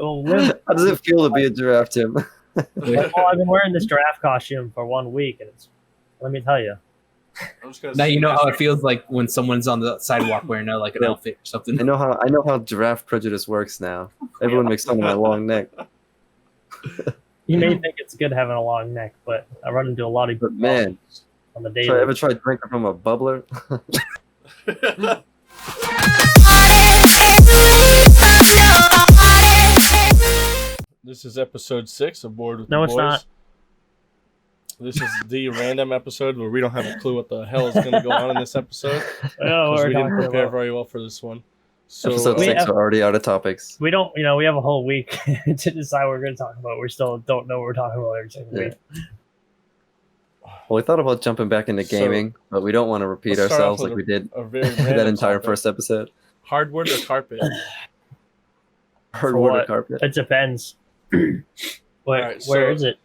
will live. How does it feel to be a giraffe, Tim? Well, I've been wearing this giraffe costume for 1 week, and let me tell you. Now you know how it feels like when someone's on the sidewalk wearing like an outfit or something. I know how giraffe prejudice works now. Everyone makes fun of my long neck. You may think it's good having a long neck, but I run into a lot of But man, on the daily. so I ever tried drinking from a bubbler? This is episode 6 of Board with No, the it's Boys. not. This is the random episode where we don't have a clue what the hell is going to go on in this episode. Oh, Because we're we didn't talking prepare about. very well for this one. So, Episode We 6 have- are already out of topics. We don't, we have a whole week to decide what we're going to talk about. We still don't know what we're talking about every single week. Well, we thought about jumping back into So, gaming, but we don't want to repeat let's start ourselves off like with we did a very that random entire topic. first episode. Hardwood or carpet? Hardwood or what? carpet? It depends. Where Alright, where so- is it?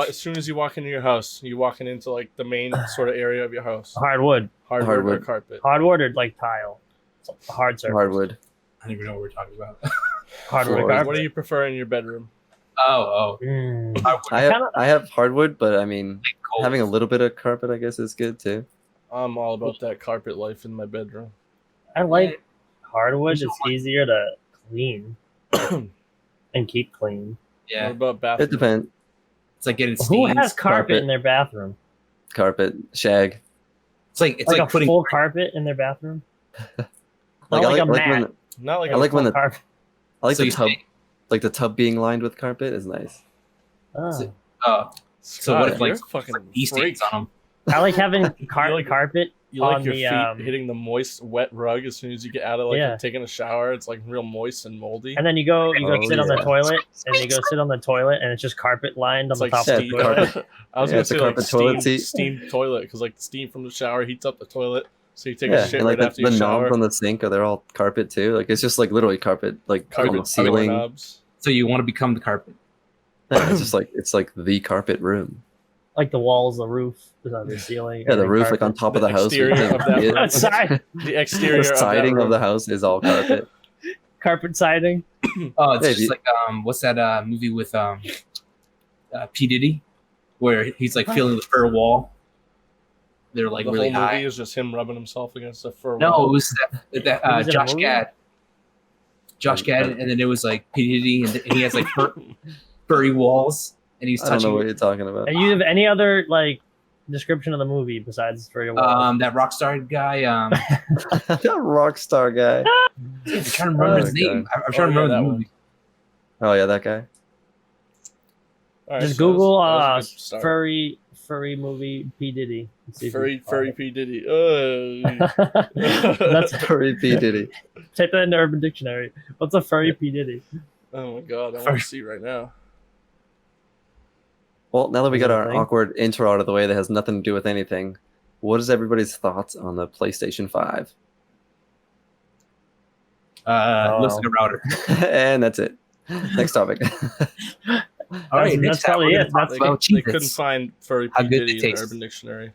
As soon as you walk into your house, you're walking into like the main sort of area of your house. Hardwood. Hardwood or Hardwood. carpet? Hardwood or like tile? Hard surface. Hardwood. I don't even know what we're talking about. Hardwood or Floor. carpet. What do you prefer in your bedroom? Oh, Mm. I have hardwood, but I mean, cold. having a little bit of carpet, I guess, is good too. I'm all about that carpet life in my bedroom. I like hardwood. It's easier to clean and keep clean. What Yeah, about bathroom? It depends. it's like getting Who stains. has carpet carpet. in their bathroom? Carpet, shag. It's like Like a putting. full carpet in their bathroom? Like, Not like a mat. when Not like I like when the Carpet. I like So the you tub, say- like the tub being lined with carpet is nice. Oh. So what if you're like fucking bee freak. stains on them? I like having like- carpet. You like on your the, feet hitting the moist, wet rug as soon as you get out of like Yeah. taking a shower. It's like real moist and moldy. And then you go Oh, sit on the yeah. toilet, and you go sit on the toilet, and it's just carpet lined on It's the like top of the steam. toilet. I was Yeah, gonna it's a say like carpet toilet steam, seat. steam toilet because like the steam from the shower heats up the toilet, so you take Yeah, a shit and like right the after you shower. knobs on the sink are they're all carpet too. Like it's just like literally carpet, like on the Carpet ceiling. knobs. So you want to become the carpet? Yeah, it's like the carpet room. Like the walls, the roof, the ceiling. Yeah, the and roof like carpet. on top of The the house. exterior you of can't that see it. room. Outside, The exterior The siding of of the house is all carpet. carpet siding. Oh, it's Yeah, just like what's that movie with P Diddy, where he's like feeling the fur wall. They're like the really whole high. movie is just him rubbing himself against the fur No, wall. it was that He was in a Josh movie? Gad. Josh Gad, and then it was like P Diddy, and he has like furry walls, and he's I don't know touching what you're talking about. And you have any other like description of the movie besides for your wall? that rock star guy. That rock star guy. I'm trying to remember his Oh, name. God. I'm trying to Oh, yeah, remember that the one. movie. Oh yeah, that guy. All right, Just so Google that was a good start. furry movie P Diddy. and see if you Furry can P Diddy. find it. That's Furry P Diddy. type that into Urban Dictionary. What's a furry P Diddy? Oh my god, I want Furry. to see right now. Well, now that we got our Anything? awkward intro out of the way that has nothing to do with anything, what is everybody's thoughts on the PlayStation 5? Looks like a router. And that's it. Next topic. All right, That's next time probably we're it. gonna talk That's- about They couldn't Cheez-Its. find Furry How P good Diddy it in the tastes. Urban Dictionary.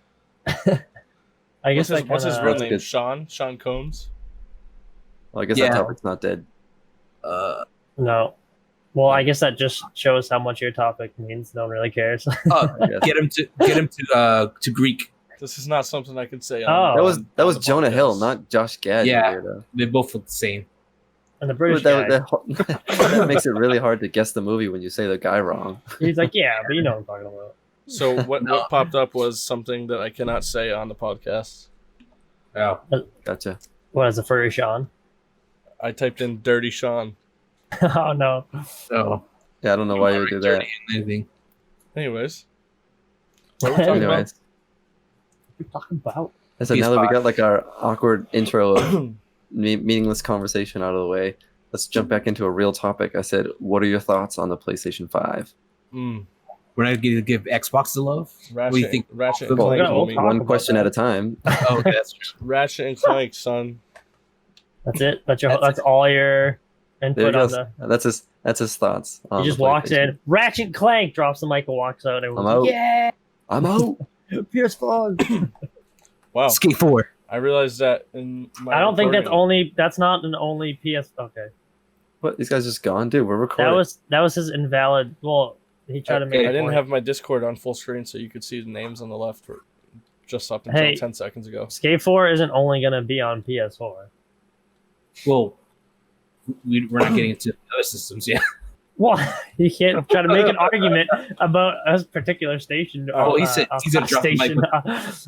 I guess What's his real That's name? good. Sean Combs. Well, I guess Yeah. that topic's not dead. No. Well, I guess that just shows how much your topic means. No one really cares. I guess. Get him to Greek. This is not something I can say. Oh. That was on the Jonah Hill, podcast. not Josh Gad. you Yeah. weirdo. They both look the same. And the British That, guy, that makes it really hard to guess the movie when you say the guy wrong. he's like, yeah, but you know what I'm talking about. So what No. what popped up was something that I cannot say on the podcast. Oh, Gotcha. What is a furry Sean? I typed in "Dirty Sean." Oh no. so Yeah, I don't know why you would do that. dirty and anything. Anyways, what are we talking Anyways, What are you talking about? I said now that we PS5. got like our awkward intro of meaningless conversation out of the way, let's jump back into a real topic. I said, what are your thoughts on the PlayStation 5? about? We're not going to give Xbox the love. Ratchet, What do you think? Ratchet Well, and Clank, yeah, we'll homie. talk One about question that. at a time. Oh, okay, that's true. Ratchet and Clank, son. That's it. That's That's all your There input he on goes. the. That's his thoughts. He on just the walks PlayStation. in, Ratchet and Clank, drops the mic and walks out. And I'm out. yeah, I'm out. PS5. Wow, Skate 4. I realized that in my. I don't think that's recording- only. That's not an only PS. Okay. What? These guys just gone, dude. We're recording. That was his invalid. Well, he tried to make. I a didn't point. have my Discord on full screen, so you could see the names on the left for just up until Hey. 10 seconds ago. Skate 4 isn't only gonna be on PS4. Well, we're not getting into other systems yet. Well, you can't try to make an argument about a particular station. Oh, he said he's gonna drop the mic.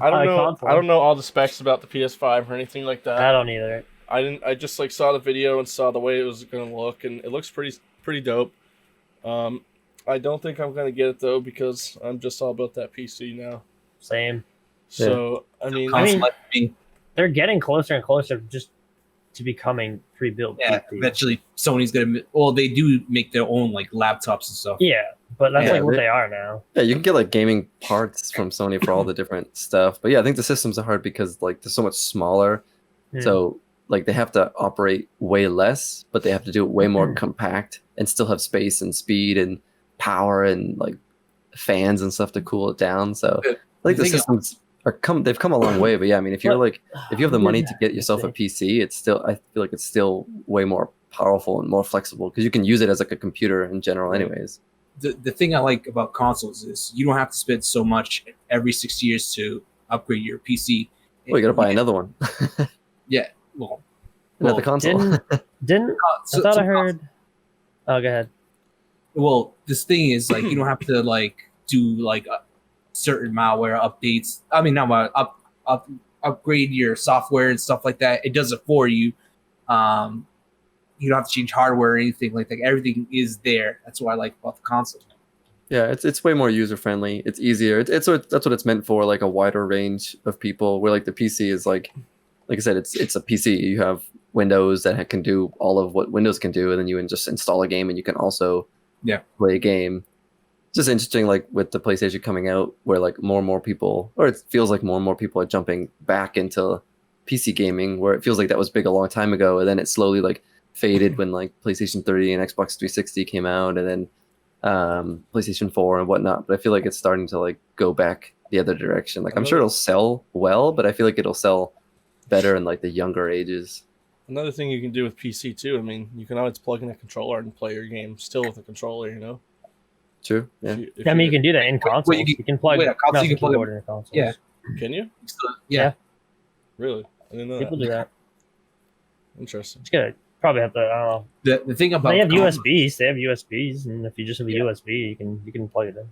I don't know. console. I don't know all the specs about the PS5 or anything like that. I don't either. I didn't. I just like saw the video and saw the way it was going to look, and it looks pretty dope. I don't think I'm going to get it though because I'm just all about that PC now. Same. So I mean, They're getting closer and closer just to becoming pre-built. yeah, PC. eventually Sony's gonna. Well, they do make their own like laptops and stuff. Yeah, but that's Yeah, like what they- they are now. Yeah, you can get like gaming parts from Sony for all the different stuff. But yeah, I think the systems are hard because like they're so much smaller. Hmm. So like they have to operate way less, but they have to do it way more compact and still have space and speed and power and like fans and stuff to cool it down. So Good. I think the Thing is- systems they've come a long way. But yeah, I mean if you're like if you have the money to get yourself a PC, it's still I feel like it's still way more powerful and more flexible because you can use it as like a computer in general anyways. The thing I like about consoles is you don't have to spend so much every 6 years to upgrade your PC. Well, you gotta buy another one. Yeah, well, Another console. Didn't I thought I heard? Oh, go ahead. Well, this thing is like you don't have to like do like certain malware updates. I mean, not malware, upgrade your software and stuff like that. It does it for you. You don't have to change hardware or anything like that. Everything is there. That's what I like about the console. Yeah, it's way more user friendly. It's easier. That's what it's meant for, like a wider range of people. Where like the PC is like I said, it's a PC. You have Windows that can do all of what Windows can do, and then you can just install a game, and you can also play a game. It's just interesting, like with the PlayStation coming out, where like more and more people, or it feels like more and more people are jumping back into PC gaming, where it feels like that was big a long time ago, and then it slowly like faded when like PlayStation 3 and Xbox 360 came out, and then PlayStation 4 and whatnot. But I feel like it's starting to like go back the other direction. Like I'm sure it'll sell well, but I feel like it'll sell better in like the younger ages. another thing you can do with PC too. I mean, you can always plug in a controller and play your game still with a controller. You know. True. Yeah. I mean, you can do that in consoles. you You can plug a console, mouse you and can plug keyboard in a console. Yeah. Can you Yeah. really? I didn't know People that. do that. Interesting. It's good. Probably have to. I don't know. The thing about They have consoles- USBs. They have USBs, and if you just have a USB, you can plug it in.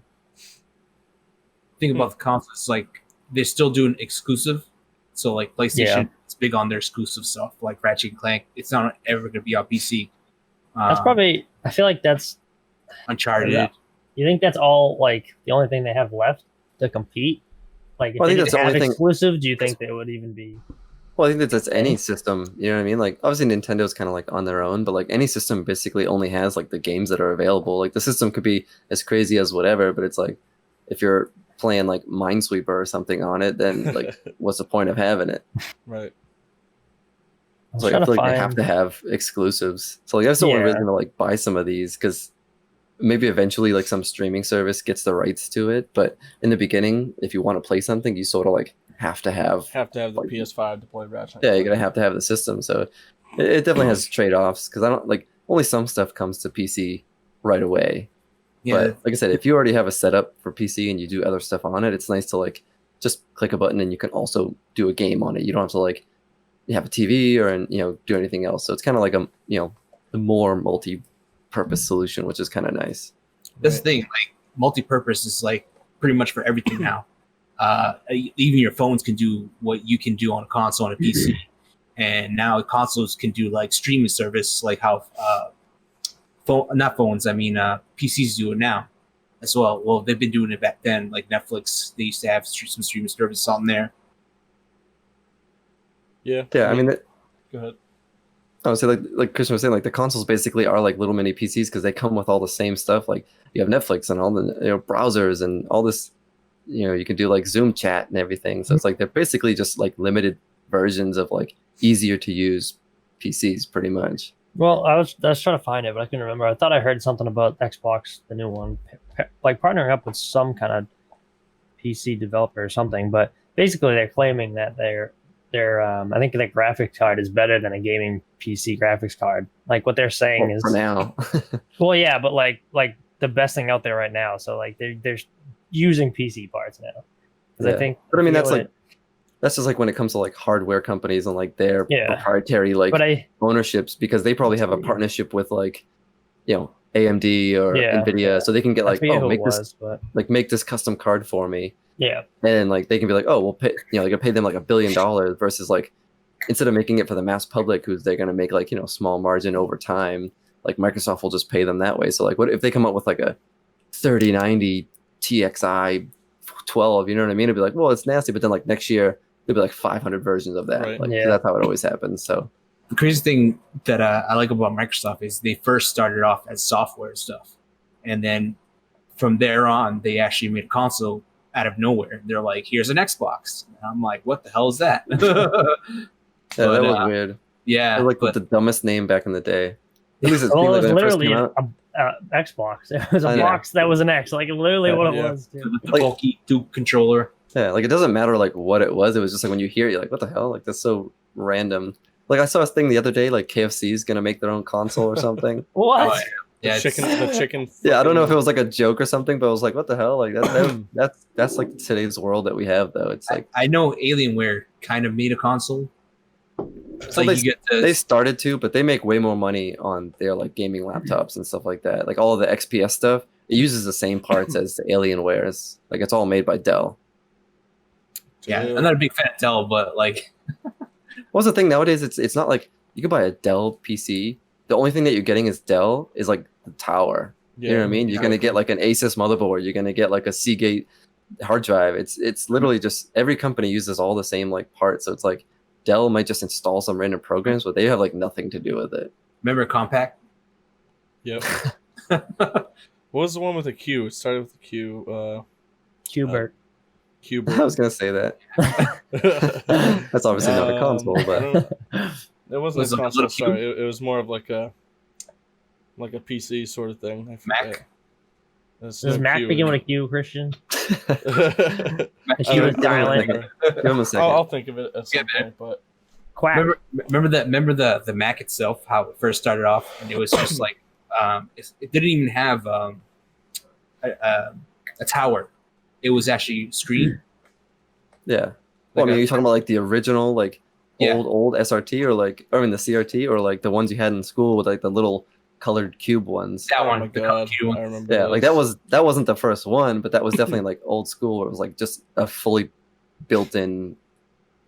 thing about the consoles is like they're still doing exclusive. So like PlayStation is big on their exclusive stuff, like Ratchet and Clank. It's not ever going to be on PC. That's probably. I feel like that's. Uncharted. Yeah. You think that's all like the only thing they have left to compete? Like if Well, I they think that's the didn't have only thing- exclusive, do you think they would even be? Well, I think that's any system. You know what I mean? Like obviously Nintendo's kind of like on their own, but like any system basically only has like the games that are available. Like the system could be as crazy as whatever, but it's like if you're playing like Minesweeper or something on it, then like what's the point of having it? Right. So like, I feel like they have to have exclusives. So like I still want Yeah. really to like buy some of these because maybe eventually like some streaming service gets the rights to it. But in the beginning, if you want to play something, you sort of like have to have the like- PS5 to play Ratchet. yeah, you're gonna have to have the system. So it definitely has trade-offs because I don't like only some stuff comes to PC right away. Yeah. But like I said, if you already have a setup for PC and you do other stuff on it, it's nice to like just click a button and you can also do a game on it. You don't have to like have a TV or do anything else. So it's kind of like a more multi-purpose solution, which is kind of nice. That's the thing. Like multi-purpose is like pretty much for everything now. Even your phones can do what you can do on a console and a PC, and now consoles can do like streaming service, like how PCs do it now as well. Well, they've been doing it back then, like Netflix. They used to have some streaming service on there. Yeah. Yeah, I mean, Go ahead. I would say like Christian was saying, like the consoles basically are like little mini PCs because they come with all the same stuff. Like you have Netflix and all the browsers and all this. You can do like Zoom chat and everything. So it's like they're basically just like limited versions of like easier to use PCs, pretty much. Well, I was trying to find it, but I couldn't remember. I thought I heard something about Xbox, the new one, like partnering up with some kind of PC developer or something. But basically, they're claiming that they're I think the graphics card is better than a gaming PC graphics card. Like what they're saying is for now. well, yeah, but like the best thing out there right now. So like they're using PC parts now. Because I think, but I mean that's forget like that's just like when it comes to like hardware companies and like their Yeah. proprietary like but I ownerships, because they probably have a partnership with like, you know, AMD or Yeah. Nvidia, so they can get I like, forget who make it this was, but make this custom card for me, yeah, and like they can be like, oh, we'll pay, you know, they can pay them like $1 billion versus like, instead of making it for the mass public, who's they're going to make like, you know, small margin over time, like Microsoft will just pay them that way. So like, what if they come up with like a 3090 TXI 12? You know what I mean? It'd be like, well, it's nasty, but then like next year there'll be like 500 versions of that. Right. Like, Yeah. that's how it always happens. So The crazy thing that I like about Microsoft is they first started off as software stuff, and then from there on, they actually made a console out of nowhere. They're like, "Here's an Xbox." And I'm like, "What the hell is that?" yeah, But, that was weird. yeah, They're like but the dumbest name back in the day. At least it well, seemed it like was when it first literally came out. a Xbox. It was a I know. box that was an X, like literally what it Yeah. was. Dude. the like- bulky Duke controller. Yeah, like it doesn't matter like what it was. It was just like when you hear it, you're like, what the hell? Like that's so random. Like I saw a thing the other day, like KFC is gonna make their own console or something. What? Oh, yeah, The it's- chicken. Yeah, I don't know if it fucking- was like a joke or something, but I was like, what the hell? Like that's like today's world that we have though. It's like I know Alienware kind of made a console. It's So like you get they the started to, but they make way more money on their like gaming laptops and stuff like that. Like all of the XPS stuff, it uses the same parts as the Alienwares. Like it's all made by Dell. yeah. Dude. I'm not a big fan of Dell, but like What's the thing nowadays? It's not like you can buy a Dell PC. The only thing that you're getting is Dell is like the tower. You know what I mean? You're gonna get like an Asus motherboard. You're gonna get like a Seagate hard drive. It's literally just every company uses all the same like parts. So it's like Dell might just install some random programs, but they have like nothing to do with it. remember Compact? Yep. What was the one with a Q? It started with a Q. Qbert. I was gonna say that. That's obviously not a console, I but don't know. It wasn't Was a it a console. little Sorry, it was more of like a PC sort of thing. I forget. Mac? There's Does no Mac Q begin in with a it. Q, Christian? I Is she was don't silent? remember. give him a second. I'll think of it at some Yeah, point, but Quack. Remember the Mac itself, how it first started off, and it was just like it didn't even have a tower. It was actually screen. Yeah. Well, I mean, are you talking about like the original, like Yeah. old SRT, or like, I mean, the CRT, or like the ones you had in school with like the little colored cube ones? That oh one, my the god, cute one. I remember. Yeah, like that those. wasn't the first one, but that was definitely like old school. Where it was like just a fully built-in,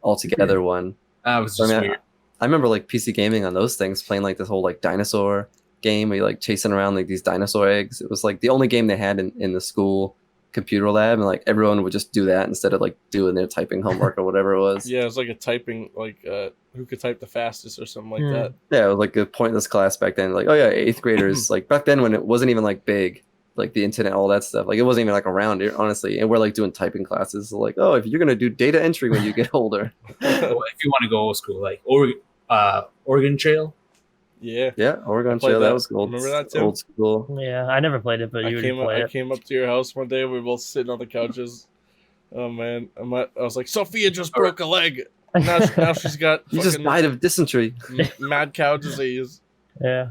altogether one. That was So, just I mean, weird. I remember like PC gaming on those things, playing like this whole like dinosaur game where you're like chasing around like these dinosaur eggs. It was like the only game they had in the school computer lab, and like everyone would just do that instead of like doing their typing homework or whatever it was. Yeah, it was like a typing, like who could type the fastest or something like Hmm. that. Yeah, it was like a pointless class back then. Like, oh yeah, eighth graders. Like back then when it wasn't even like big, like the internet, all that stuff. Like it wasn't even like around here, honestly. And we're like doing typing classes. So, like, oh, if you're gonna do data entry when you get older, Well, if you want to go old school, like Oregon Trail. Yeah. yeah, Oregon played Trail, that that. was old. Remember that too? Old school. Yeah, I never played it, but you would play I it. came up to your house one day. We were both sitting on the couches. Oh man, I was like, Sophia just broke a leg. Now she's got You just fucking died of dysentery. mad cow disease. Yeah.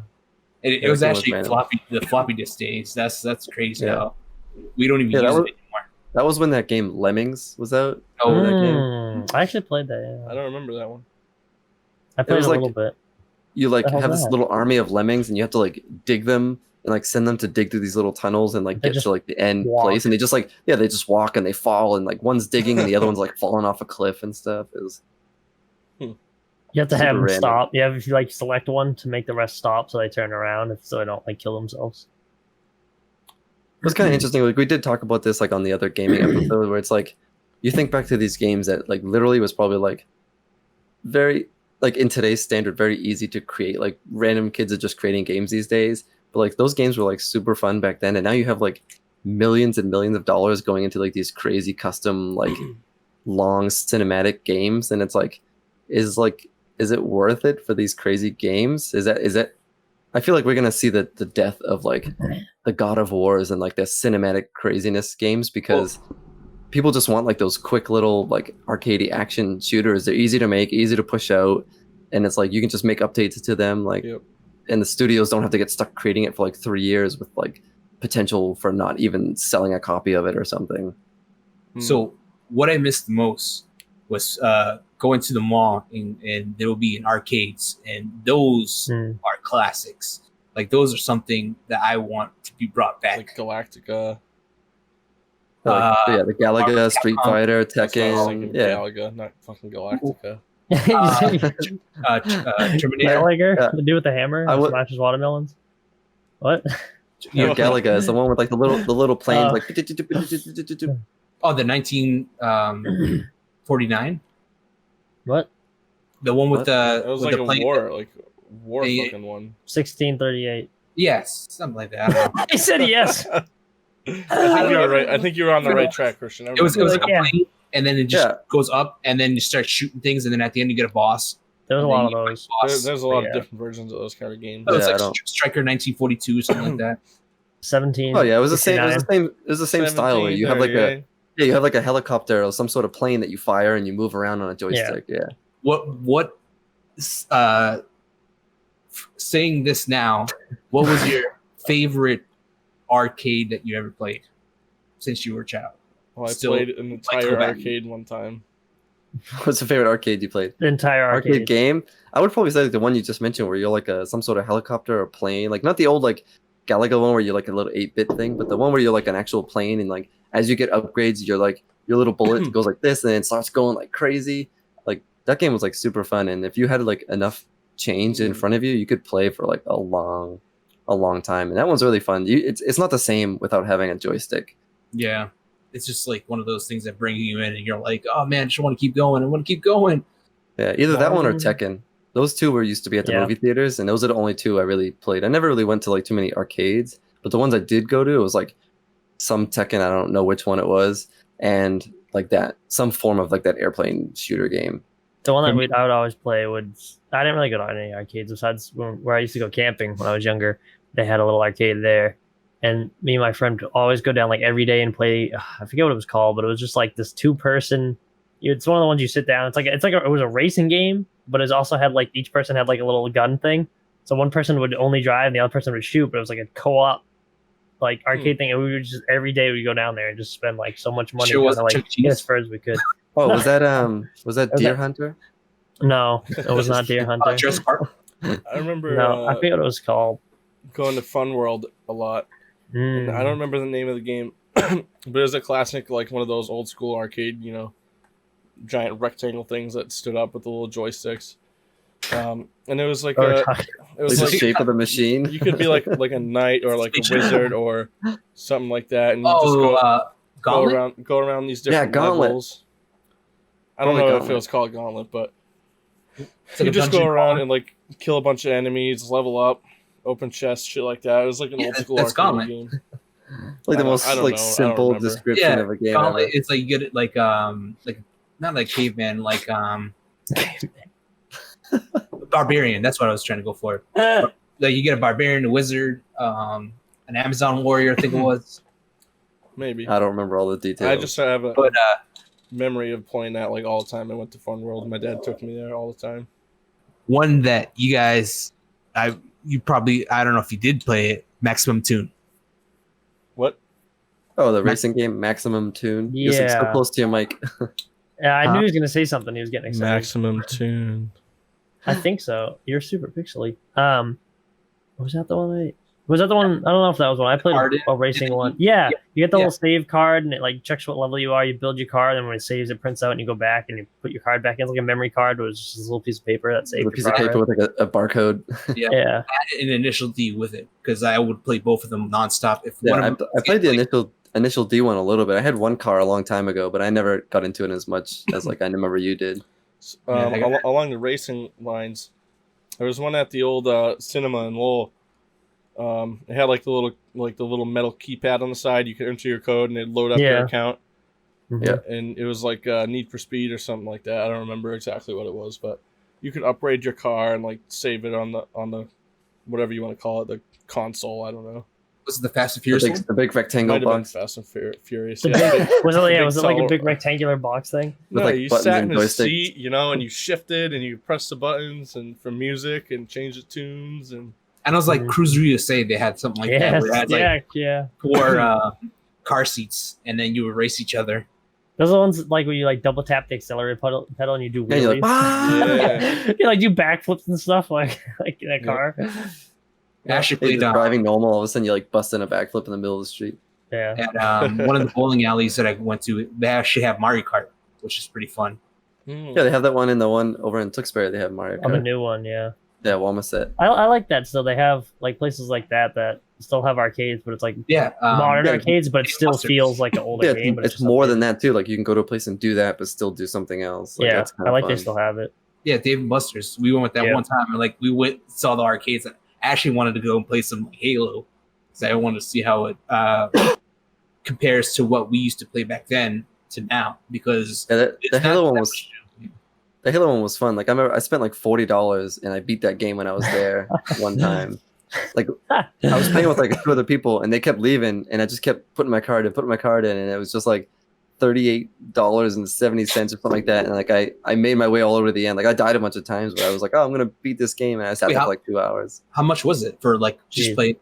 It Yeah, was it was actually manual. the floppy disk days. That's crazy. Yeah. How we don't even Yeah, that use was- it anymore. That was when that game Lemmings was out. Oh, that game. I actually played that. I Yeah. don't remember that one. I played was a like- little bit. You like The hell's have this that? little army of lemmings, and you have to like dig them and like send them to dig through these little tunnels and like They get just to like the end walk. place. And they just like they just walk and they fall, and like one's digging and the other one's like falling off a cliff and stuff. It was You have to super have them random. stop. You have to like select one to make the rest stop, so they turn around, so they don't like kill themselves. It was kind of interesting. Like we did talk about this like on the other gaming episode, where it's like you think back to these games that like literally was probably like very like in today's standard very easy to create. Like random kids are just creating games these days, but like those games were like super fun back then, and now you have like millions and millions of dollars going into like these crazy custom like long cinematic games, and it's like is it worth it for these crazy games? Is that I feel like we're gonna see the death of like the God of Wars and like the cinematic craziness games because people just want like those quick little like arcadey action shooters. They're easy to make, easy to push out, and it's like you can just make updates to them. Like, Yep. and the studios don't have to get stuck creating it for like 3 years with like potential for not even selling a copy of it or something. So what I missed the most was going to the mall and there will be in arcades, and those are classics. Like those are something that I want to be brought back. like Galactica. Yeah, the Galaga, Street Fighter, That's what I was Tekken. thinking, Yeah, Galaga, not fucking Galactica. Terminator. Gallagher, Yeah. the dude with the hammer, I who would- smashes watermelons. What? yeah, Galaga is the one with like the little planes. Like, Oh, the 1949. What? The one with What? the It was with like the a plane. war Yeah. fucking one. 1638. Yes, something like that. I don't know. I said yes. I think you're right. I think you're on the right track, Christian. It was like a Yeah. plane, and then it just Yeah. goes up, and then you start shooting things, and then at the end you get a boss. There was a And then lot of you fight those. boss. There's a lot Yeah. of different versions of those kind of games. Oh, it's Yeah, I like don't- Striker 1942 or something like that. 17. oh yeah, it was the same. It was the same style where you have like a 1738. you have like a helicopter or some sort of plane that you fire and you move around on a joystick. Yeah. What saying this now, what was your favorite arcade that you ever played since you were a child? Well, I Still, played an entire go back. arcade one time. What's the favorite arcade you played? The entire arcade. Game? I would probably say like the one you just mentioned where you're like some sort of helicopter or plane, like not the old like Galaga one where you're like a little 8-bit thing, but the one where you're like an actual plane and like as you get upgrades, you're like your little bullet goes like this and it starts going like crazy. Like that game was like super fun, and if you had like enough change in front of you, you could play for like a long time, and that one's really fun. It's not the same without having a joystick. Yeah, it's just like one of those things that bring you in, and you're like, oh man, I just want to keep going. I want to keep going. Yeah, either that one or Tekken. Those two were used to be at the Yeah. movie theaters, and those are the only two I really played. I never really went to like too many arcades, but the ones I did go to, it was like some Tekken, I don't know which one it was, and like that, some form of like that airplane shooter game. The one that I would always play was, I didn't really go to any arcades besides where I used to go camping when I was younger. They had a little arcade there, and me and my friend would always go down like every day and play. I forget what it was called, but it was just like this 2-person. It's one of the ones you sit down. It was a racing game, but it also had like each person had like a little gun thing. So one person would only drive and the other person would shoot, but it was like a co-op like arcade thing. And we would just every day we go down there and just spend like so much money Sure trying to wasn't like Chuck E. get Cheese? as far as we could. Oh, was that Was Deer that- Hunter? No, it was not Deer Hunter. Jurassic Park. I remember No, I forget what it was called. going to Fun World a lot. And I don't remember the name of the game, but it was a classic, like one of those old school arcade, giant rectangle things that stood up with the little joysticks. And it was like Oh, it was Like the like shape of the machine. you could be like a knight or like a Station. wizard or something like that, and you just go Gauntlet. go around these different Gauntlet. levels. I don't Probably know if it Gauntlet. was called Gauntlet, but It's like you a just go dungeon around crawler. and like kill a bunch of enemies, level up, open chests, shit like that. It was like an Yeah, old school that's arcade Gauntlet. game. Like the most I don't like know. I don't simple remember. description Yeah, of a game. Gauntlet. Ever. It's like you get it like not like caveman, like barbarian. That's what I was trying to go for. Like you get a barbarian, a wizard, an Amazon warrior, I think it was. Maybe. I don't remember all the details. I just have a But memory of playing that like all the time. I went to Fun World. My dad took me there all the time. one that you guys, you probably, I don't know if you did play it, Maximum Tune. What? Oh, the racing game, Maximum Tune. You're so Yeah. close to your mic. Yeah, I Huh? knew he was gonna say something. He was getting excited. Maximum Tune. I think so. You're super pixely. Was that the one? Was that the one? I don't know if that was one. I played Carded. a racing one. Yeah, you get the Yeah. little save card, and it like checks what level you are. You build your card, and when it saves, it prints out, and you go back and you put your card back in. It's like a memory card. It was just this little piece of paper that saved a your piece of paper progress. with like a barcode. Yeah. Yeah, Add an initial D with it because I would play both of them nonstop. If Yeah, one I of them, played the initial D one a little bit. I had one car a long time ago, but I never got into it as much as like I remember you did. Yeah, I got- Along the racing lines, there was one at the old cinema in Lowell. It had like the little metal keypad on the side. You could enter your code and it'd load up your Yeah. account. Mhm. Yeah. And it was like Need for Speed or something like that. I don't remember exactly what it was, but you could upgrade your car and like save it on the whatever you want to call it, the console. I don't know. Was it the Fast and The Furious big, one? the big rectangle Might have been box Fast and Furious. The Yeah, big, was it? Yeah, big was it like a tall- big rectangular box thing? with No, like you buttons sat and in a joysticks. seat, and you shifted and you pressed the buttons and for music and change the tunes and And I was like, Cruiser USA, they had something like that Yes, where it had like yeah. 4 car seats, and then you would race each other. Those are the ones like where you like double tap the accelerator pedal and you do Yeah, you're like, wheelies. ah! You like do backflips and stuff like in a car. I actually You're played just driving normal, all of a sudden you like bust in a backflip in the middle of the street. Yeah. at one of the bowling alleys that I went to. They actually have Mario Kart, which is pretty fun. Hmm. Yeah, they have that one in the one over in Tewksbury. They have Mario On the Kart. new one, yeah. Yeah, Wamaset. I like that still. They have like places like that still have arcades, but it's like Yeah, modern yeah, arcades, but it still Monsters. feels like an older Yeah, game. But it's just more updated. than that too. Like you can go to a place and do that, but still do something else. Like, Yeah, that's I kinda like fun. they still have it. yeah, Dave and Buster's. We went with that Yeah. one time, and like we went saw the arcades. And I actually wanted to go and play some Halo because I wanted to see how it compares to what we used to play back then to now. Because Yeah, it's the not Halo one that was much- the Halo one was fun. Like I remember I spent like $40 and I beat that game when I was there one time. Like I was playing with like 2 other people and they kept leaving and I just kept putting my card in and it was just like $38.70 or something like that. And like I made my way all over to the end. Like I died a bunch of times, but I was like, oh, I'm gonna beat this game, and I sat Wait, there how- for like 2 hours. How much was it for like just Jeez. play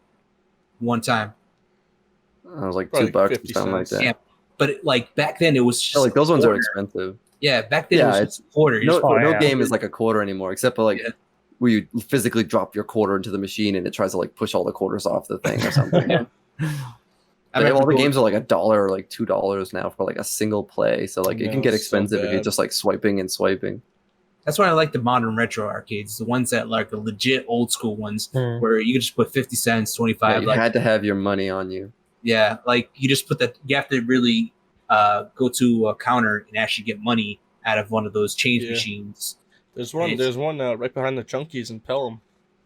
one time? I was like Probably $2 or 50 something like cents. that. Yeah. But like back then, it was just Oh, like those ones are quarter. expensive. Yeah, back then Yeah, it was it's- just a quarter. You No, just- Oh, no yeah. game is like a quarter anymore, except for like Yeah. where you physically drop your quarter into the machine and it tries to like push all the quarters off the thing or something. Yeah. I Like, remember all the going- games are like $1 or like $2 now for like a single play. So like it No, can get it's so expensive if you're bad. just like swiping and swiping. That's why I like the modern retro arcades, the ones that like the legit old school ones, Hmm. where you can just put 50 cents, Yeah, 25. you like had to have your money on you. yeah, like you just put that. You have to really go to a counter and actually get money out of one of those change Yeah. machines. There's one. It's- There's one right behind the Chunkies in Pelham.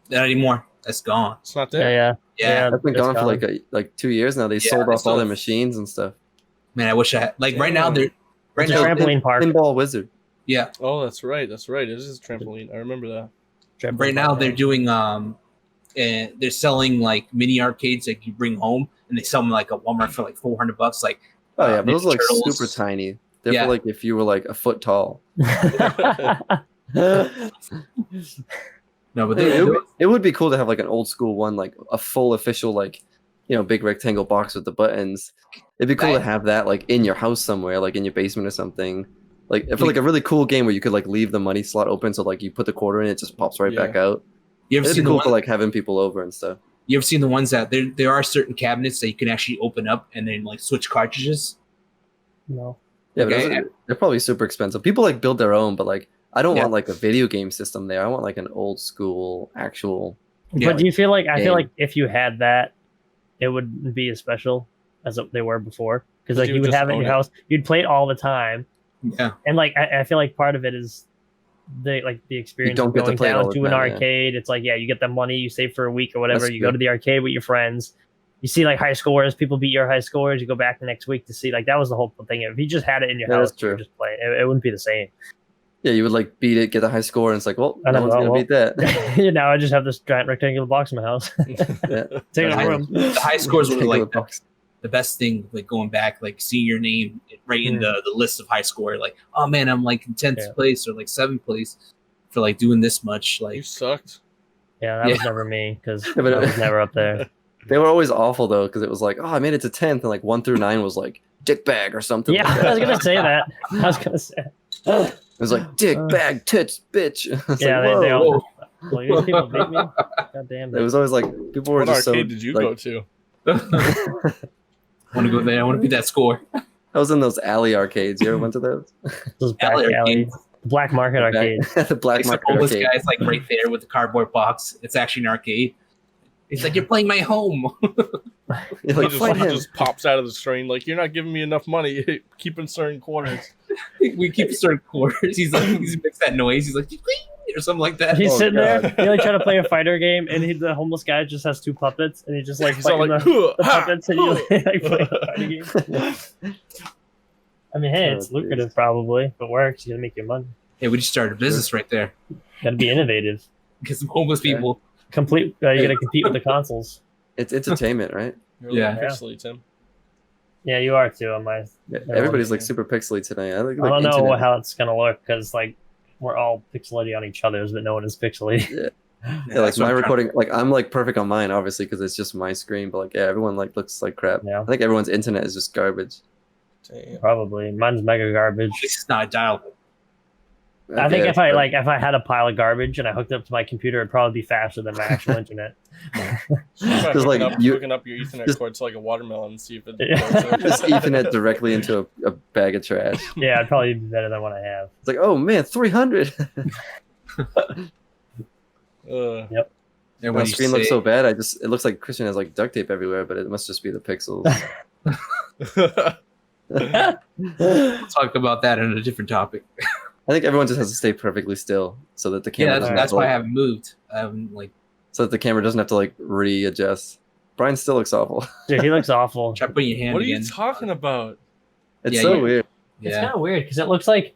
Not anymore. That's gone. It's not Yeah, there. yeah. Yeah, That's been it's gone for like 2 years now. They Yeah, sold they off all their sold- machines and stuff. man, I wish I had. Like right now, Damn. they're right It's a now. trampoline park. Pinball Wizard. Yeah, Oh, that's right. That's right. It is a trampoline. I remember that. Trampoline right now park, they're yeah. doing and they're selling like mini arcades that you bring home, and they sell them like at Walmart for like $400. Like Oh yeah, but those are like Ninja Turtles. super tiny. They're Yeah. for like if you were like a foot tall. no, but It would be cool to have like an old school one, like a full official like big rectangle box with the buttons. It'd be cool to Right. have that like in your house somewhere, like in your basement or something. Like for like a really cool game where you could like leave the money slot open, so like you put the quarter in, it just pops right back out. you ever It'd seen be the cool one, for like having people over and stuff. you ever seen the ones that there are certain cabinets that you can actually open up and then like switch cartridges. No. Yeah, but Okay. they're probably super expensive. People like build their own, but like I don't Yeah. want like a video game system there. I want like an old school actual. Yeah. But do you feel like I feel Game. like if you had that, it wouldn't be as special as they were before? Because But like you you would would just have it in own your it. house, you'd play it all the time, Yeah, and like I feel like part of it is the experience don't of get to going play it all down the to an time, yeah. arcade. It's like you get the money, you save for a week or whatever. That's You true. go to the arcade with your friends. You see like high scores, people beat your high scores. You go back the next week to see like that was the whole thing. If you just had it in your Yeah, house, that's you would true. just play it. It wouldn't be the same. Yeah, you would like beat it, get the high score, and it's like, well, I no know, one's gonna well. beat that. Now I just have this giant rectangular box in my house. Yeah. Take it High- home. the high scores were Rectangular like box. the best thing. Like going back, like seeing your name right in Hmm. the list of high score. Like, oh man, I'm like in 10th Yeah. place or like 7th place for like doing this much. You Like, sucked. Yeah, that Yeah. was never me because Yeah, but- I was never up there. They were always awful though, because it was like, oh, I made it to 10th, and like 1 through 9 was like dick bag or something. Yeah, like I that. was gonna say that. I was gonna say. It was like dick bag tits bitch. It's Yeah, like, they whoa. all. Well, these people beat me. God damn It it. was always like people were What just arcade so. did you like, go to? I want to go there. I want to beat that score. I was in those alley arcades. You ever went to those? Those back Alley alley, arcades. the black market arcade. the black Like some market homeless arcade. guy's like right there with the cardboard box. It's actually an arcade. He's like, you're playing my home. You're He like, just, fight he him. just pops out of the screen like, you're not giving me enough money. Keep inserting quarters. We keep certain quarters. He's like, he makes that noise. He's like, or something like that. He's Oh, sitting God. there, like trying to play a fighter game, and the homeless guy just has 2 puppets, and he just like He's all fighting like, the "Huh, ha, puppets, and you huh." like play a fighter game. I mean, hey, it's Oh, lucrative probably. If it works, you gotta make your money. Hey, we just started a business right there. Gotta be innovative. Get some homeless Yeah. people. You gotta compete with the consoles. It's entertainment, right? You're Yeah. a little pixely, Tim. Yeah, you are too on my. Yeah, everybody's like super pixely today. I don't know how it's gonna look because like we're all pixelated on each other's, but no one is pixely. Yeah. Yeah, Yeah, like that's what my I'm trying recording, like I'm like perfect on mine, obviously, because it's just my screen. But like, yeah, everyone like looks like crap. Yeah. I think everyone's internet is just garbage. Damn. Probably mine's mega garbage. At least it's not dialed. I think guess, if I but- like if I had a pile of garbage and I hooked it up to my computer, it'd probably be faster than my actual internet. Try Just like hooking up your Ethernet just- cord to like a watermelon and see if it Yeah. just Ethernet directly into a bag of trash. Yeah, it'd probably be better than what I have. It's like, oh man, 300. And My when you screen looks say- so bad. It looks like Christian has like duct tape everywhere, but it must just be the pixels. we'll talk about that in a different topic. I think everyone just has to stay perfectly still so that the Yeah, camera that's, doesn't that's have to, why I like, haven't moved. Like so that the camera doesn't have to like readjust. Brian still looks awful. Dude, he looks awful. try putting your hand. What are again. you talking about? It's Yeah, so you- weird. It's Yeah, kind of weird because it looks like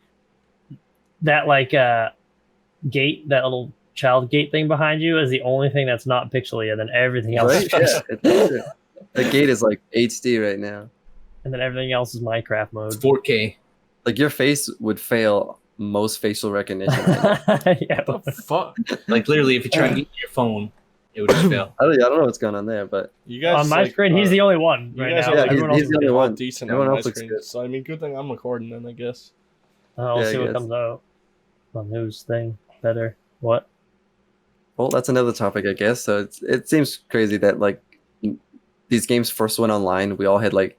that gate, that little child gate thing behind you is the only thing that's not pixely, and then everything else, Right? Yeah. The gate is like HD right now. and then everything else is Minecraft mode. it's 4K. Like your face would fail most facial recognition. Right Yeah, What the fuck? Like literally, if you try to get your phone, it would just fail. I don't know what's going on there, but You guys on my like, screen, he's are- the only one you right guys now. are, like, Everyone he's else the is only good. one. decent Everyone on my else looks screen. good. So I mean, good thing I'm recording then, I guess. We'll Yeah, I see what guess. comes out on whose thing better. What? well, that's another topic, I guess. So it seems crazy that like these games first went online. We all had like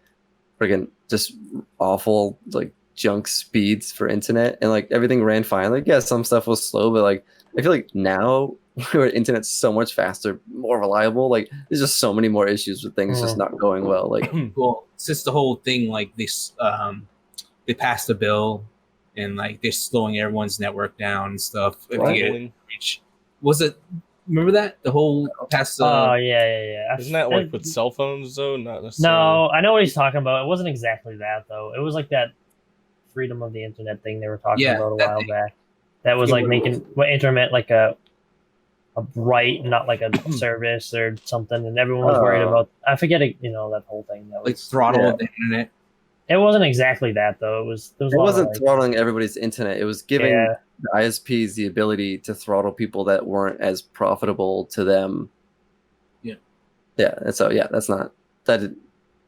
friggin' just awful like junk speeds for internet, and like everything ran fine. Like yeah, some stuff was slow, but like I feel like now where internet's so much faster, more reliable. Like there's just so many more issues with things just not going well. Like Well, since the whole thing, like this, they passed a bill, and like they're slowing everyone's network down and stuff. If What? you get reach, was it? Remember that the whole past? Oh yeah. Isn't that like with cell phones though? Not necessarily. No, I know what he's talking about. It wasn't exactly that though. It was like that freedom of the internet thing they were talking Yeah, about a that while thing. back. That was Yeah, like what it making what internet like a right, not like a service or something. And everyone was worried Oh. about. I forget it. You know that whole thing. That like was. throttle yeah. the internet. It wasn't exactly that though. It was. There was it a lot wasn't of, like, throttling everybody's internet. It was giving yeah. the ISPs the ability to throttle people that weren't as profitable to them. Yeah. Yeah. And so yeah, that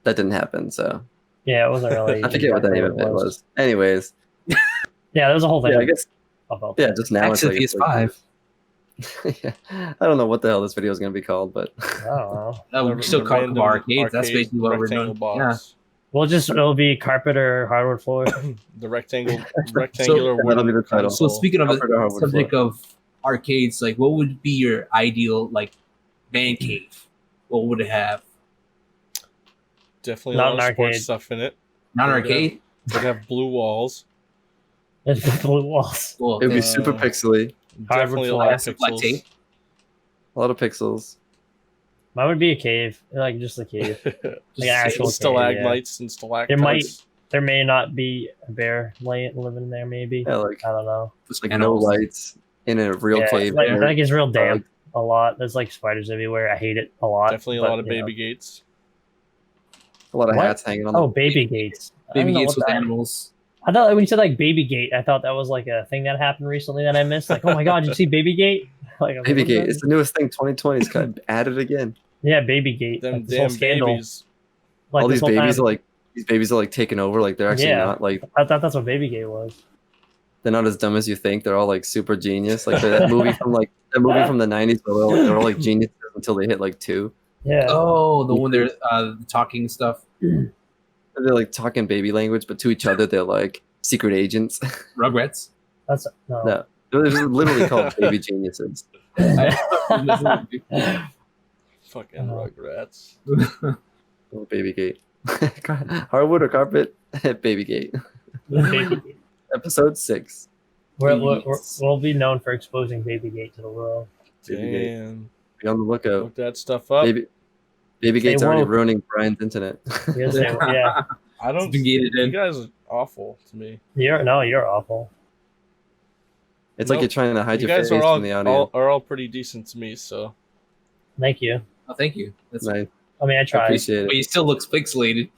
didn't happen. So Yeah, it wasn't really. I forget what the name of it was. Anyways, Yeah, there was a whole thing. yeah, I guess about yeah, that. just now Back it's to like, the it's like- PS5. yeah. I don't know what the hell this video is gonna be called, but I don't know. No, we still The talk random about arcades. That's arcade basically what we're rectangle doing. Yeah. box. It'll be carpet or hardwood floor. The rectangular That'll wooden be the title. So console. speaking of Alfred the Hardwood subject of arcades, like what would be your ideal like man cave? What would it have? Definitely Not a lot an of sports arcade. stuff in it. Not an Yeah. arcade. It'd have blue walls. There's the blue walls. Well, it would be Uh, super pixely, Definitely a floor. lot of Plastic black pixels. tape. a lot of pixels. Mine would be a cave, like just a cave. Like an actual cave, Stalagmites and stalactites. There might- There may not be a bear living there. Maybe Yeah, like I don't know. Just like like no animals. lights in a real Yeah, cave. like, there. I think it's real Or, damp like, a lot. There's like spiders everywhere. I hate it a lot. Definitely a but, lot of you know. baby gates. a lot of What? hats hanging on. Oh, baby gates. I don't Baby know gates what with that- animals. I thought when you said like baby gate, I thought that was like a thing that happened recently that I missed. Like, oh my god, did you see baby gate? Like, I was Baby like, what Gate. is It's the newest thing. 2020 is kind of added again. that? Yeah, baby gate. Them Like, this whole damn scandal. babies. Like, All this these whole babies time- are like these babies are like taking over. Like they're actually Yeah. not like I thought that's what baby gate was. they're not as dumb as you think. They're all like super genius. Like that movie from the 90s where they're all like geniuses until they hit like 2. Yeah. Oh, the one they're talking stuff. They're like talking baby language, but to each other they're like secret agents. Rugrats. That's no. No. It was literally called Baby Geniuses. Fucking Oh. Rugrats. Oh, Baby Gate. Hardwood or carpet? Baby Gate. Baby gate. Episode 6. We'll be known for exposing baby gate to the world. Baby Gate. Damn. Be on the lookout. Look that stuff up. Baby Gate's already woke. ruining Brian's internet. Yes, yeah. I don't. It's been gated You in. guys are awful to me. You're awful. It's like Nope. you're trying to hide You your guys face are from the audio. all pretty decent to me. So Thank you. Oh, thank you. That's Nice. I mean, I I tried. appreciate But it. he still looks pixelated.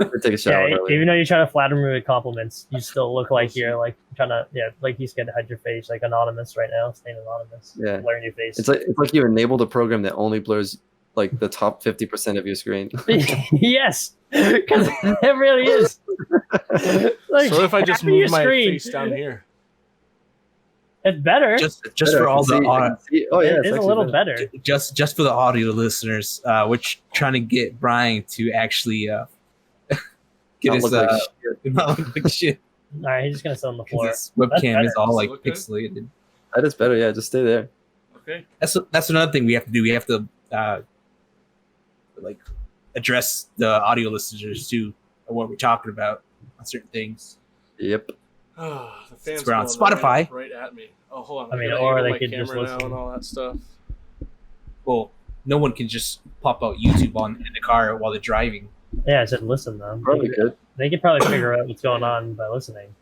I take a shower Yeah, early. even though you try to flatter me with compliments, you still look like you're like trying to, like you scared to hide your face, like anonymous right now, staying anonymous, Yeah. blurring your face. It's like you enabled a program that only blurs like the top 50% of your screen. Yes, because it really is. Like, So if I just half of your move my screen, face down here, it's better. Just Better, for I all can the see- I can see- oh yeah, It it's is a actually little better. just for the audio listeners, we're trying to get Brian to actually get Not his look like shit. not look like shit. All right, he's just gonna sit on the 'Cause floor. his webcam is better. all Does it like look good? pixelated. That is better. Yeah, just stay there. okay. That's another thing we have to do. We have to like address the audio listeners too, of what we're talking about on certain things. Yep. The fans we're on going Spotify. right at me. Oh, hold on. I mean, gotta or angle they my could just camera now listen. and all that stuff. Well, no one can just pop out YouTube on in the car while they're driving. Yeah, I said listen though. Probably good. They could probably figure out what's going on by listening.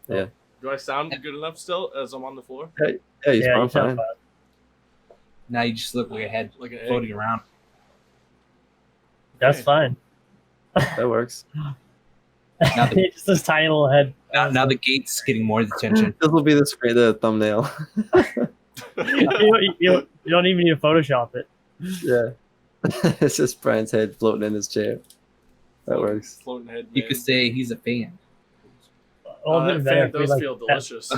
Do I sound good enough still as I'm on the floor? Yeah, you Yeah, you sound sound fine. fine. Now you just look like a head Like an egg? floating around. That's Okay. fine. That works. Now the, Just this tiny little head. now the gate's getting more attention. This will be the thumbnail. You don't even need to Photoshop it. Yeah. It's just Brian's head floating in his chair. That works. Floating head. You man. could say he's a fan. Oh, that fan does feel delicious.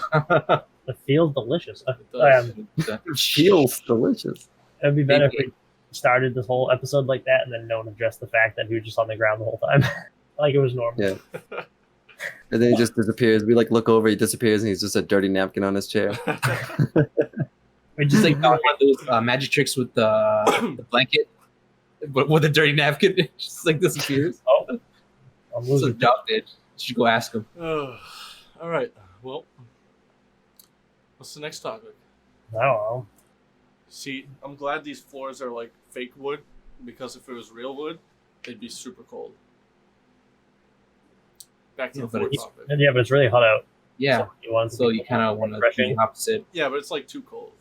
It feels delicious. It does. It feels delicious. It'd be better if Maybe. we started this whole episode like that and then no one addressed the fact that he was just on the ground the whole time. Like it was normal. Yeah. And then he just disappears. We like look over, he disappears, and he's just a dirty napkin on his chair. We Just like one of those magic tricks with the blanket, but with a dirty napkin, it just like disappears. I'm So losing. Doc did. You should go ask him. All right. Well, what's the next topic? I don't know. See, I'm glad these floors are like fake wood because if it was real wood, they'd be super cold. Back to Yeah, the but floor it's- topic. Yeah, but it's really hot out. Yeah. So you want So you kind of want to do refreshing. the opposite. Yeah, but it's like too cold.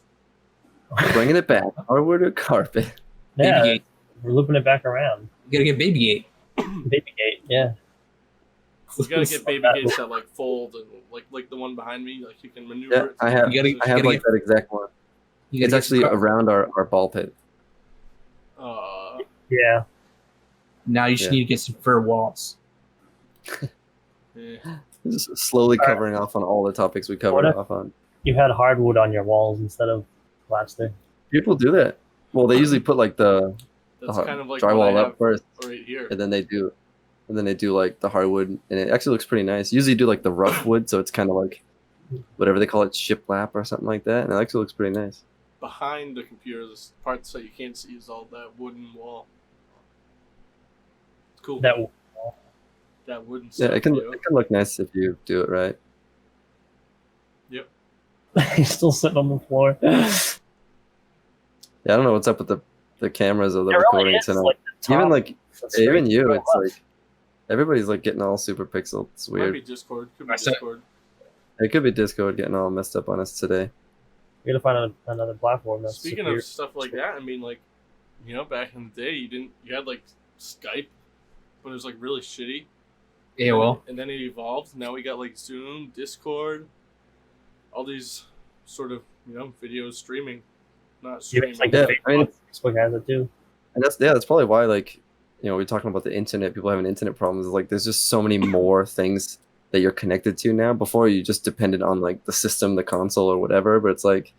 Bringing it back. Hardwood or carpet? Yeah, Baby gate. we're looping it back around. You gotta get baby gate. Baby gate. Yeah. You gotta get baby gates that like fold and like the one behind me, like you can maneuver Yeah, it. I have. You gotta- I have gotta like that exact one. You It's gotta actually get- around our ball pit. Yeah. now you just Yeah. need to get some fur walls. Eh. Just slowly covering off on all the topics we covered What if- off on. You had hardwood on your walls instead of plaster. People do that. Well, they usually put like the That's har- kind of like what I drywall have up first, right here. and then they do like the hardwood, and it actually looks pretty nice. Usually do like the rough wood, so it's kind of like whatever they call it, shiplap or something like that, and it actually looks pretty nice. Behind the computer, the parts that you can't see is all that wooden wall. Cool. That That wooden Yeah, stuff. it can yo. look nice if you do it right. he's still sitting on the floor. It Yeah, I don't know what's up with the cameras or the really recording is, tonight. like, the top, Even like the straight even you, to the it's left. like everybody's like getting all super pixel. It's Might weird. be Discord. Could be I said- Discord. It could be Discord getting all messed up on us today. We gotta find another platform that's Speaking superior. of stuff like that, I mean, like, you know, back in the day, you had like Skype, but it was like really shitty. AOL. And then it evolved. Now we got like Zoom, Discord, all these sort of video streaming, not Yeah, streaming. it's like Yeah, Facebook, I mean- Facebook has it too. And that's probably why like we're talking about the internet. People having internet problems. Like there's just so many more things that you're connected to now. Before you just depended on like the system, the console, or whatever. But it's like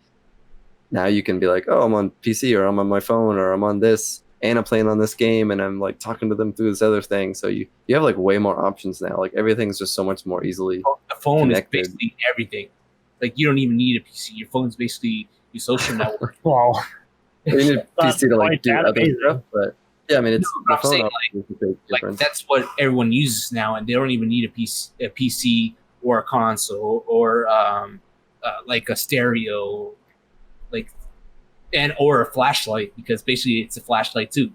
now you can be like, oh, I'm on PC or I'm on my phone or I'm on this and I'm playing on this game and I'm like talking to them through this other thing. So you have like way more options now. Like everything's just so much more easily. The phone Connected. is basically everything. Like you don't even need a PC. Your phone's basically your social network. Well, You need a Not PC to like quite do that other amazing. stuff, but yeah, I mean it's No, the I'm phone saying, obviously is a big Like difference. that's what everyone uses now, and they don't even need a PC or a console or like a stereo, like or a flashlight because basically it's a flashlight too.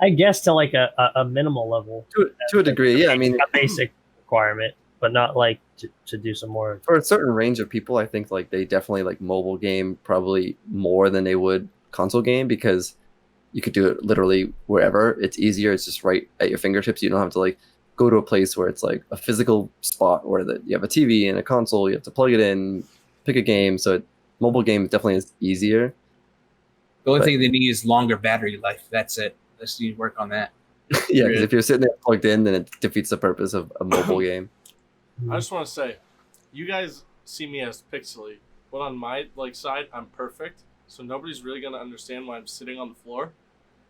I guess to like a minimal level, To a degree, yeah. I mean, a basic requirement, but not like to do some more. for a certain range of people, I think like they definitely like mobile game probably more than they would console game because you could do it literally wherever. It's easier. It's just right at your fingertips. You don't have to like go to a place where it's like a physical spot where you have a TV and a console. You have to plug it in, pick a game. So mobile game definitely is easier. The only But- thing they need is longer battery life. That's it. Let's need to work on that. Yeah, because if you're sitting there plugged in, then it defeats the purpose of a mobile game. I just want to say, you guys see me as pixely, but on my like side, I'm perfect. So nobody's really gonna understand why I'm sitting on the floor.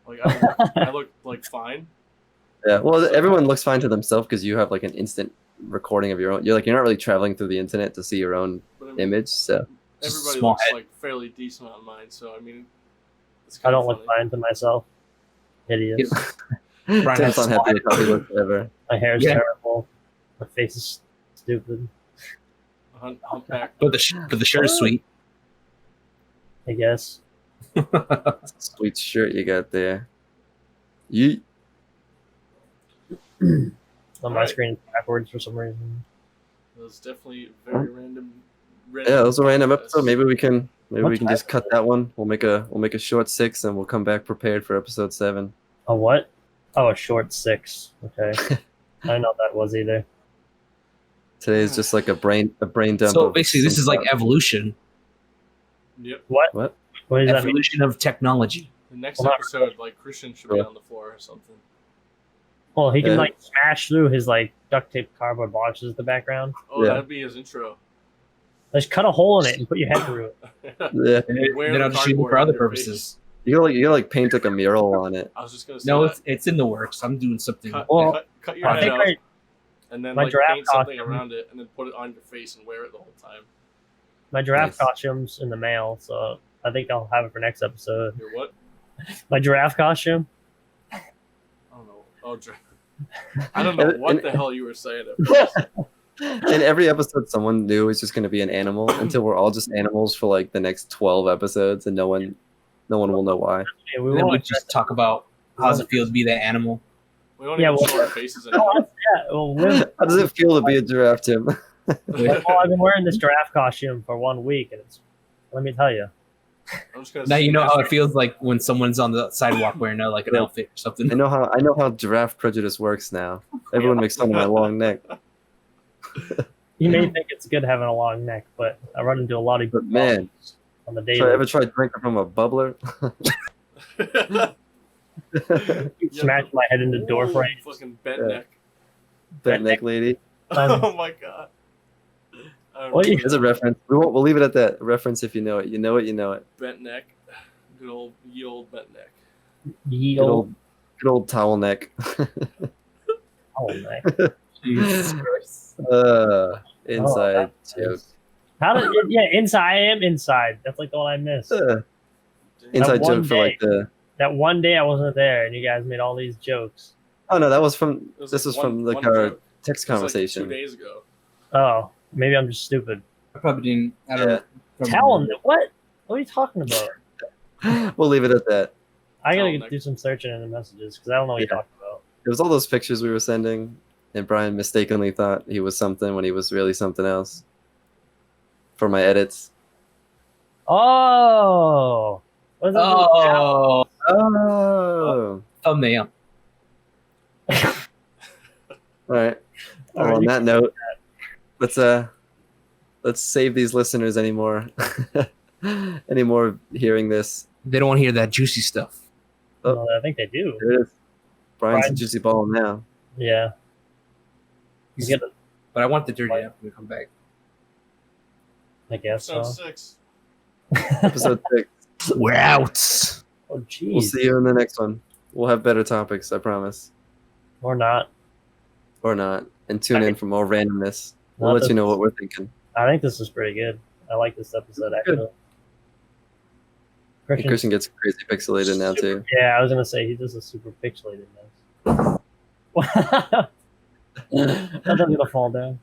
Like I look like fine. Yeah, well, everyone looks fine to themselves because you have like an instant recording of your own. You're not really traveling through the internet to see your own But I mean, image. So everybody Small looks head. like fairly decent on mine. So I mean, it's I kind don't of look funny. fine to myself. Idiots. Brian Tim's has unhappy with how he looks ever. My hair's Yeah. terrible. My face is stupid. Humpback. But the shirt is sweet. I guess. Sweet shirt you got there. You On my Alright. screen it's backwards for some reason. That was definitely very random. Yeah, it was a random podcast. episode. Maybe we can What's just cut that one. We'll make a short 6 and we'll come back prepared for episode 7. A what? Oh, a short 6. Okay. I don't know what that was either. Today's just like a brain dump. So of basically, this some is like stuff. evolution. Yep. What? What? What does that mean? Evolution of technology. The next Well, not episode, like Christian should be Yeah. on the floor or something. Well, he can Yeah. like smash through his like duct tape cardboard boxes in the background. Oh, Yeah. that'd be his intro. Just cut a hole in it and put your head through it. Yeah, Wear Then the I'll just use it cardboard for on other your purposes. you gotta like paint like a mural on it. I was just gonna say No, that. it's in the works. I'm doing something. Well, Cut your I head think out, I, and then my like giraffe paint something costume- around it, and then put it on your face and wear it the whole time. my giraffe Nice. costume's in the mail, so I think I'll have it for next episode. Your what? My giraffe costume. I don't know. Oh, I don't know And- what and- the hell you were saying at first. In every episode, someone new is just gonna be an animal until we're all just animals for like the next 12 episodes, and no one will know why. Yeah, we And then we won't. just talk about how does it feel to be that animal. We don't Yeah, even well- show our faces Oh, anymore. yeah, well, How does it feel to be a giraffe, Tim? well, I've been wearing this giraffe costume for 1 week, and it's. Let me tell you. I'm just gonna Now you know how smash it feels like when someone's on the sidewalk wearing like an Yeah. outfit or something. I know how giraffe prejudice works now. Everyone makes fun of my long neck, You may think it's good having a long neck, but I run into a lot of but man, on the have daily. I ever tried drinking from a bubbler? Smash my head into door Ooh, frames. Fucking bent Yeah. neck. That neck lady. Oh my god. I don't What know you- There's a reference. We'll leave it at that. Reference if you know it. You know it. You know it. bent neck. Good old ye old bent neck. Ye Good old good old towel neck. neck. Jesus Christ. Inside that joke. is- How did it, yeah, inside I am inside. That's like the one I missed. Inside one joke for like the. That one day I wasn't there and you guys made all these jokes. Oh no, that was from. It was This like was from like one our joke. text It was like conversation. 2 days ago. Oh, maybe I'm just stupid. I probably didn't. I don't Yeah. know. Tell them what? What are you talking about? We'll leave it at that. I gotta Tell 'em do some searching in the messages because I don't know what you're Yeah. talking about. It was all those pictures we were sending, and Brian mistakenly thought he was something when he was really something else. For my edits. Oh, what is that? Oh, Oh. thumbnail. All right. All Well, right, on you that note, let's save these listeners anymore. Any more hearing this? They don't want to hear that juicy stuff. No, I think they do. There it is. Brian's a Brian- juicy ball now. Yeah. You get it, But I want the dirty after we come back. I guess so. Episode 6. Episode 6. We're out. Oh, jeez. We'll see you in the next one. We'll have better topics, I promise. Or not. Or not. And tune in for more randomness. We'll Not let you know this- what we're thinking. I think this is pretty good. I like this episode actually. And Christian, Christian gets crazy pixelated now too. yeah, I was gonna say he does a super pixelated mess. That doesn't gonna fall down.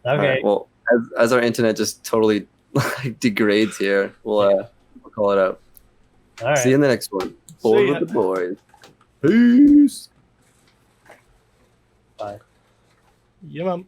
All Okay. right, well, as our internet just totally like degrades here, we'll call it out. All right. See you in the next one. See Board ya. with the boys. Peace. Bye. Yeah, mom.